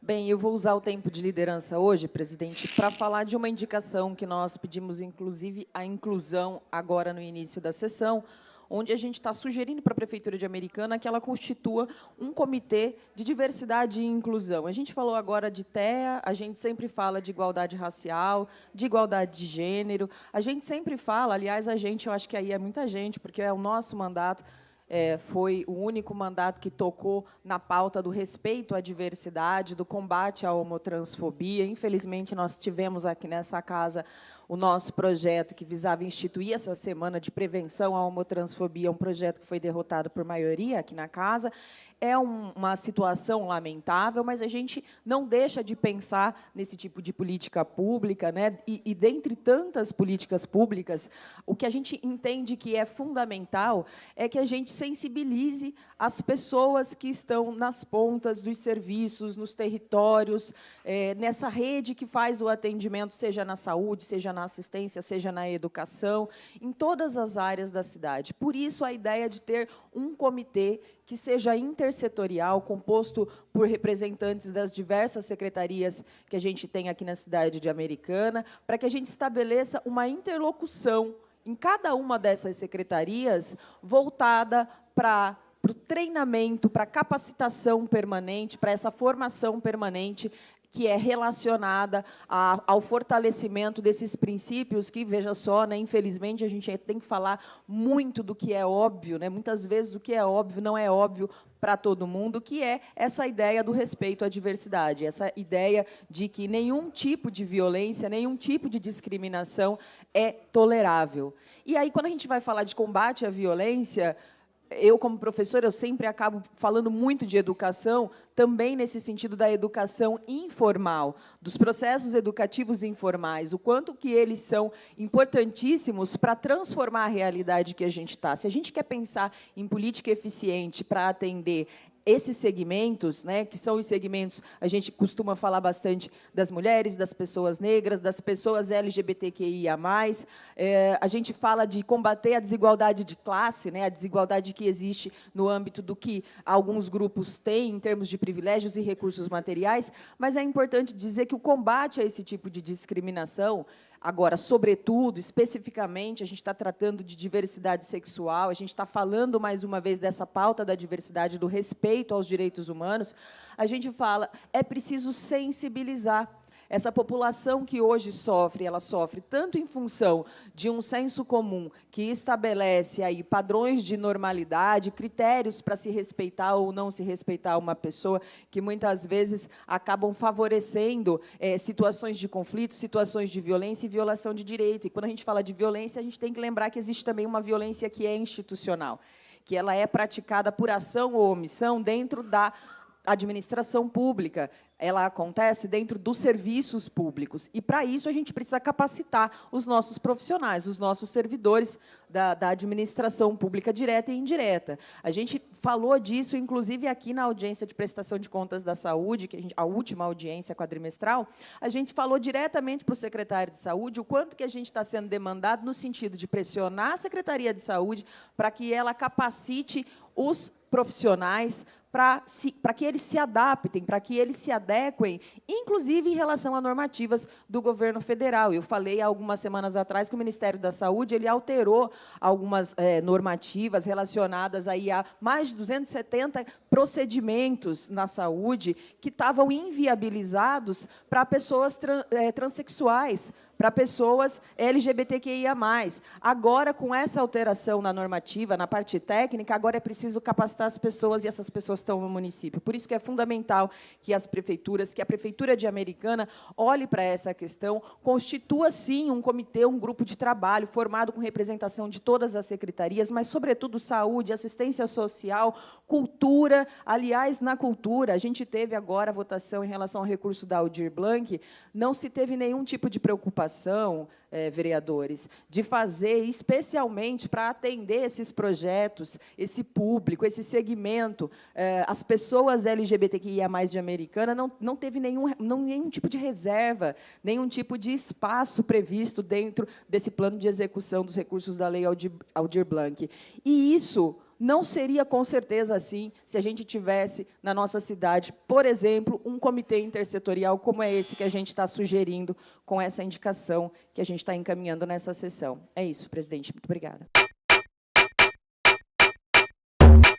Bem, eu vou usar o tempo de liderança hoje, presidente, para falar de uma indicação que nós pedimos, inclusive, a inclusão agora no início da sessão, onde a gente está sugerindo para a Prefeitura de Americana que ela constitua um comitê de diversidade e inclusão. A gente falou agora de TEA, a gente sempre fala de igualdade racial, de igualdade de gênero, a gente sempre fala, aliás, eu acho que aí é muita gente, porque é o nosso mandato, foi o único mandato que tocou na pauta do respeito à diversidade, do combate à homotransfobia. Infelizmente, nós tivemos aqui nessa casa o nosso projeto que visava instituir essa semana de prevenção à homotransfobia, um projeto que foi derrotado por maioria aqui na casa. É uma situação lamentável, mas a gente não deixa de pensar nesse tipo de política pública, né? E dentre tantas políticas públicas, o que a gente entende que é fundamental é que a gente sensibilize as pessoas que estão nas pontas dos serviços, nos territórios, nessa rede que faz o atendimento, seja na saúde, seja na assistência, seja na educação, em todas as áreas da cidade. Por isso, a ideia de ter um comitê que seja intersetorial, composto por representantes das diversas secretarias que a gente tem aqui na cidade de Americana, para que a gente estabeleça uma interlocução em cada uma dessas secretarias voltada para o treinamento, para a capacitação permanente, para essa formação permanente que é relacionada ao fortalecimento desses princípios que, veja só, né, infelizmente, a gente tem que falar muito do que é óbvio, né, muitas vezes o que é óbvio não é óbvio para todo mundo, que é essa ideia do respeito à diversidade, essa ideia de que nenhum tipo de violência, nenhum tipo de discriminação é tolerável. E aí, quando a gente vai falar de combate à violência, eu, como professora, eu sempre acabo falando muito de educação, também nesse sentido da educação informal, dos processos educativos informais, o quanto que eles são importantíssimos para transformar a realidade que a gente está. Se a gente quer pensar em política eficiente para atender esses segmentos, né, que são os segmentos, a gente costuma falar bastante das mulheres, das pessoas negras, das pessoas LGBTQIA+, a gente fala de combater a desigualdade de classe, né, a desigualdade que existe no âmbito do que alguns grupos têm em termos de privilégios e recursos materiais, mas é importante dizer que o combate a esse tipo de discriminação, agora, sobretudo, especificamente, a gente está tratando de diversidade sexual, a gente está falando, mais uma vez, dessa pauta da diversidade, do respeito aos direitos humanos, a gente fala, é preciso sensibilizar essa população que hoje sofre, ela sofre tanto em função de um senso comum que estabelece aí padrões de normalidade, critérios para se respeitar ou não se respeitar uma pessoa, que muitas vezes acabam favorecendo situações de conflito, situações de violência e violação de direito. E quando a gente fala de violência, a gente tem que lembrar que existe também uma violência que é institucional, que ela é praticada por ação ou omissão dentro da administração pública, ela acontece dentro dos serviços públicos. E, para isso, a gente precisa capacitar os nossos profissionais, os nossos servidores da administração pública direta e indireta. A gente falou disso, inclusive, aqui na audiência de prestação de contas da saúde, a última audiência quadrimestral, a gente falou diretamente para o secretário de saúde o quanto que a gente está sendo demandado no sentido de pressionar a Secretaria de Saúde para que ela capacite os profissionais para que eles se adaptem, para que eles se adequem, inclusive em relação a normativas do governo federal. Eu falei há algumas semanas atrás que o Ministério da Saúde ele alterou algumas normativas relacionadas aí a mais de 270 procedimentos na saúde que estavam inviabilizados para pessoas transexuais, para pessoas LGBTQIA+. Agora, com essa alteração na normativa, na parte técnica, agora é preciso capacitar as pessoas, e essas pessoas estão no município. Por isso que é fundamental que as prefeituras, que a Prefeitura de Americana olhe para essa questão, constitua, sim, um comitê, um grupo de trabalho formado com representação de todas as secretarias, mas, sobretudo, saúde, assistência social, cultura. Aliás, na cultura, a gente teve agora a votação em relação ao recurso da Aldir Blanc, não se teve nenhum tipo de preocupação, vereadores, de fazer, especialmente para atender esses projetos, esse público, esse segmento, as pessoas LGBTQIA+, de Americana, não teve nenhum tipo de reserva, nenhum tipo de espaço previsto dentro desse plano de execução dos recursos da Lei Aldir Blanc. E isso Não seria, com certeza, assim, se a gente tivesse na nossa cidade, por exemplo, um comitê intersetorial como é esse que a gente está sugerindo com essa indicação que a gente está encaminhando nessa sessão. É isso, presidente. Muito obrigada.